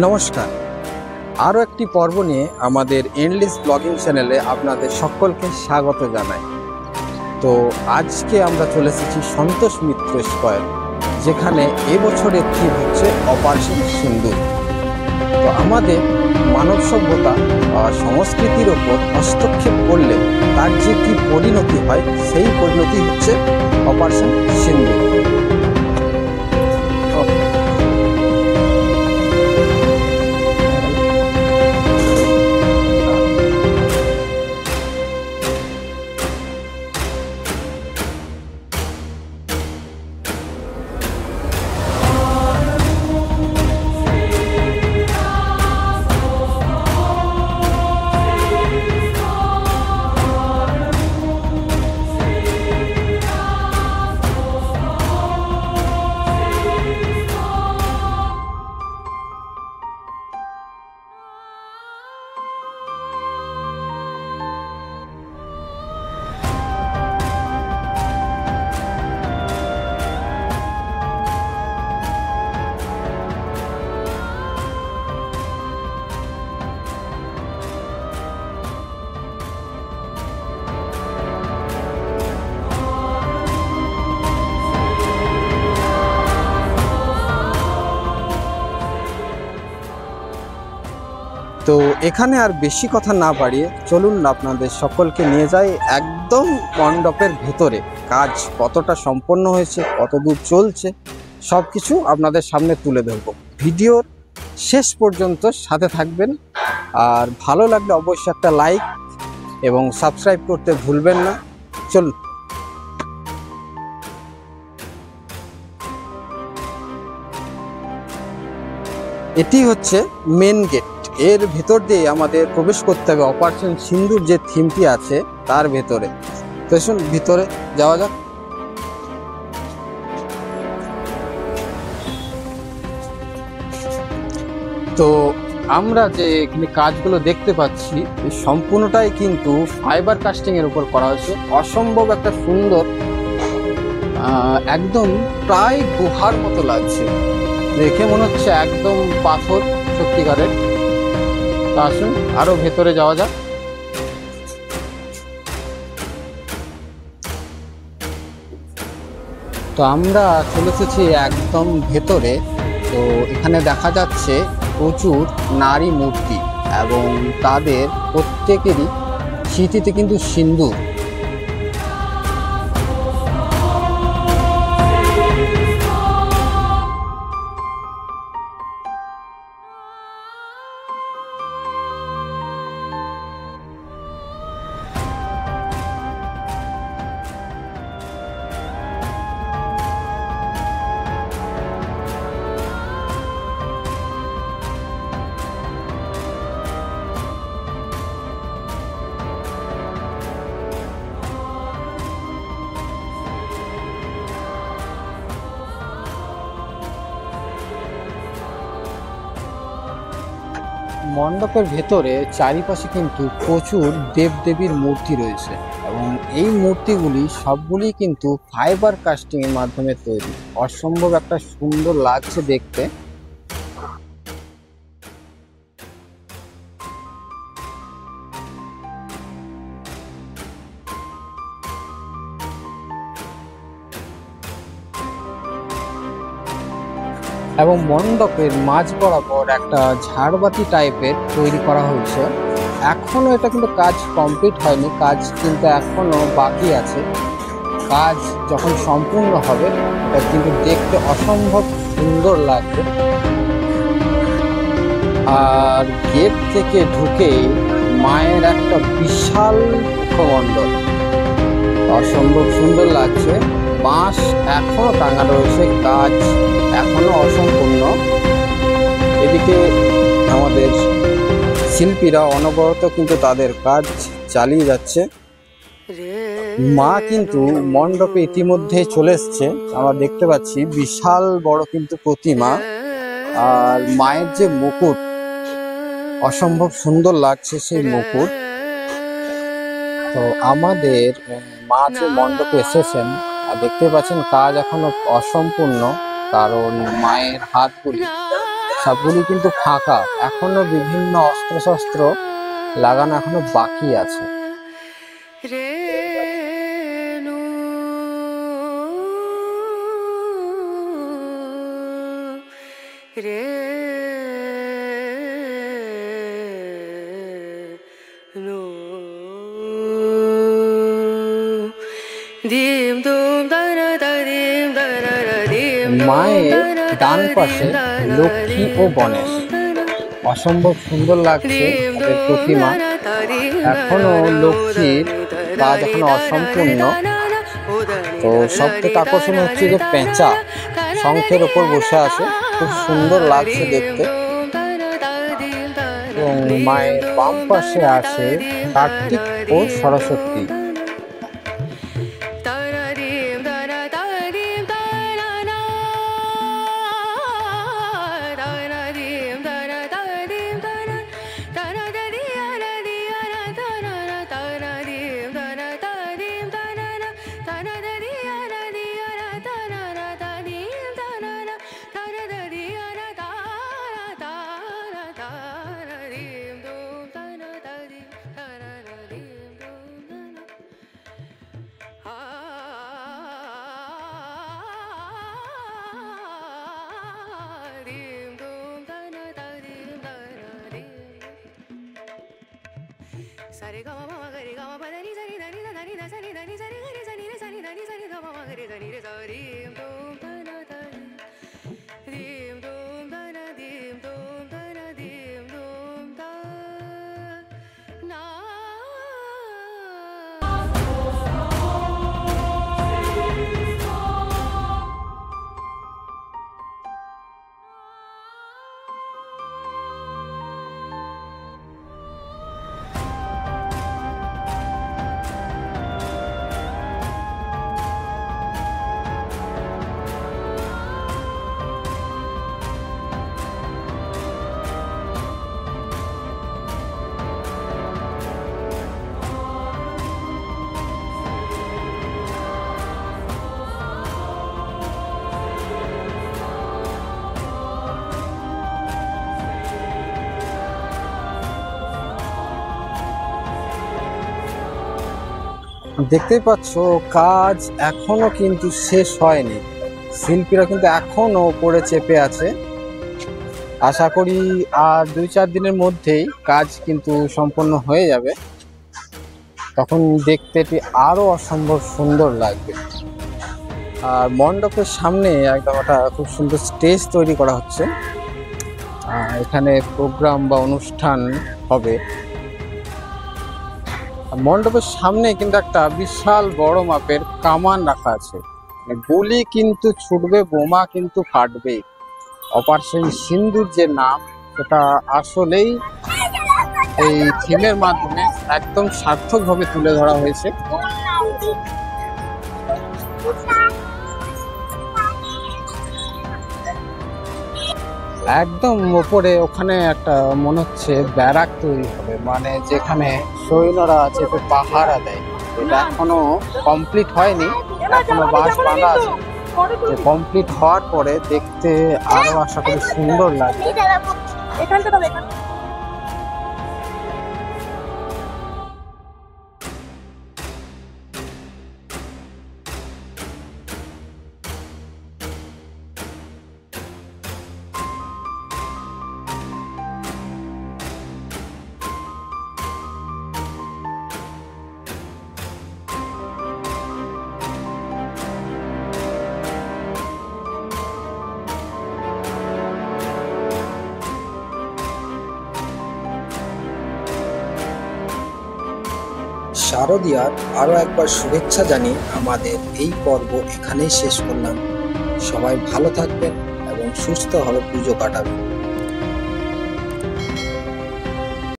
নমস্কার, আরও একটি পর্ব নিয়ে আমাদের এন্ডলেস ব্লগিং চ্যানেলে আপনাদের সকলকে স্বাগত জানাই। তো আজকে আমরা চলে এসেছি সন্তোষ মিত্র স্কয়ার, যেখানে এবছরের থিম হচ্ছে অপারেশন সিন্দুর। তো আমাদের মানব সভ্যতা সংস্কৃতির ওপর হস্তক্ষেপ করলে তার যে কি পরিণতি হয়, সেই পরিণতি হচ্ছে অপারেশন সিন্দুর। তো এখানে আর বেশি কথা না বাড়িয়ে চলুন আপনাদের সকলকে নিয়ে যাই একদম মণ্ডপের ভেতরে। কাজ কতটা সম্পন্ন হয়েছে, কতদূর চলছে, সব কিছু আপনাদের সামনে তুলে ধরব। ভিডিওর শেষ পর্যন্ত সাথে থাকবেন, আর ভালো লাগলে অবশ্যই একটা লাইক এবং সাবস্ক্রাইব করতে ভুলবেন না। চলুন। এটি হচ্ছে মেন গেট। এর ভেতর দিয়ে আমাদের প্রবেশ করতে হবে অপারেশন সিন্দুর যে থিমটি আছে তার ভেতরে। তো শুন, ভিতরে যাওয়া যাক। তো আমরা যে এখানে কাজগুলো দেখতে পাচ্ছি সম্পূর্ণটাই কিন্তু ফাইবার কাস্টিং এর উপর করা হয়েছে। অসম্ভব একটা সুন্দর, একদম প্রায় গুহার মতো লাগছে, দেখে মনে হচ্ছে একদম পাথর সত্যিকারের। তো আসুন আরো ভেতরে যাওয়া যাক। তো আমরা চলে এসেছি একদম ভেতরে। তো এখানে দেখা যাচ্ছে প্রচুর নারী মূর্তি এবং তাদের প্রত্যেকেরই স্মৃতিতে কিন্তু সিন্দুর। মণ্ডপের ভেতরে চারিপাশে কিন্তু প্রচুর দেবদেবীর মূর্তি রয়েছে এবং এই মূর্তিগুলি সবগুলি কিন্তু ফাইবার কাস্টিং এর মাধ্যমে তৈরি। অসম্ভব একটা সুন্দর লাগছে দেখতে। এবং মণ্ডপের মাঝ বরাবর একটা ঝাড়বাতি টাইপের তৈরি করা হয়েছে। এখনো এটা কিন্তু কাজ কমপ্লিট হয়নি, কাজ কিন্তু এখনো বাকি আছে। কাজ যখন সম্পূর্ণ হবে এটা কিন্তু দেখতে অসম্ভব সুন্দর লাগবে। আর গেট থেকে ঢুকে মায়ের একটা বিশাল মুখমণ্ডল, অসম্ভব সুন্দর লাগছে। বাঁশ এখনো টাঙা রয়েছে, কাজ এখনো অসম্পূর্ণ। এদিকে আমাদের শিল্পীরা অনবরত কিন্তু তাদের কাজ চালিয়ে যাচ্ছে। মা কিন্তু মণ্ডপে ইতিমধ্যে চলে এসছে। আমরা দেখতে পাচ্ছি বিশাল বড় কিন্তু প্রতিমা, আর মায়ের যে মুকুট অসম্ভব সুন্দর লাগছে সেই মুকুট। তো আমাদের মা যে মণ্ডপে এসেছেন, আর দেখতে পাচ্ছেন কাজ এখনো অসম্পূর্ণ, কারণ মায়ের হাতগুলি সবগুলি কিন্তু ফাঁকা, এখনো বিভিন্ন অস্ত্রশস্ত্র লাগানো এখনো বাকি আছে। মায়ের ডান পাশে লক্ষ্মী ও গণেশ, অসম্ভব সুন্দর লাগছে তাদের প্রতিমা। এখনো লক্ষ্মীর কাজ এখনো অসম্পূর্ণ। তো সবথেকে আকর্ষণ হচ্ছে যে পেঁচা শঙ্খের ওপর বসে আছে, খুব সুন্দর লাগছে দেখতে। এবং মায়ের বাম পাশে আছে কার্তিক ও Saraswati. Sare ga ma ma ga re ga ma pa da ni sa ni da ni da ni da sa ni da ni sa ni ga re sa ni re sa ni da ni sa ni ga ma ma ga re sa ni re sa rim dum da na da rim dum da na dim dum da na dim dum da na। দেখতেই পাচ্ছ কাজ এখনো কিন্তু শেষ হয়নি, শিল্পীরা কিন্তু এখনো উপরে চেপে আছে। আশা করি আর 2-4 দিনের মধ্যেই কাজ কিন্তু সম্পন্ন হয়ে যাবে, তখন দেখতে এটি আরো অসম্ভব সুন্দর লাগবে। আর মণ্ডপের সামনে একদম একটা খুব সুন্দর স্টেজ তৈরি করা হচ্ছে, এখানে প্রোগ্রাম বা অনুষ্ঠান হবে। মণ্ডপের সামনে কিন্তু একটা বিশাল বড় মাপের কামান রাখা আছে, গুলি কিন্তু ছুটবে, বোমা কিন্তু ফাটবে। অপারেশন সিন্দুর যে নাম, সেটা আসলেই এই থিমের মাধ্যমে একদম সার্থকভাবে তুলে ধরা হয়েছে। একদম ওপরে ওখানে একটা মনে হচ্ছে ব্যারাক তৈরি হবে, মানে যেখানে সৈন্যরা আছে তো পাহারা দেয়। এটা এখনো কমপ্লিট হয়নি, এখনো বাঁশ বাঁধা আছে। কমপ্লিট হওয়ার পরে দেখতে আরো আশা করি সুন্দর লাগবে। শারদীয়ার আরও একবার শুভেচ্ছা জানিয়ে আমাদের এই পর্ব এখানেই শেষ করলাম। সবাই ভালো থাকবেন এবং সুস্থভাবে পুজো কাটাবেন।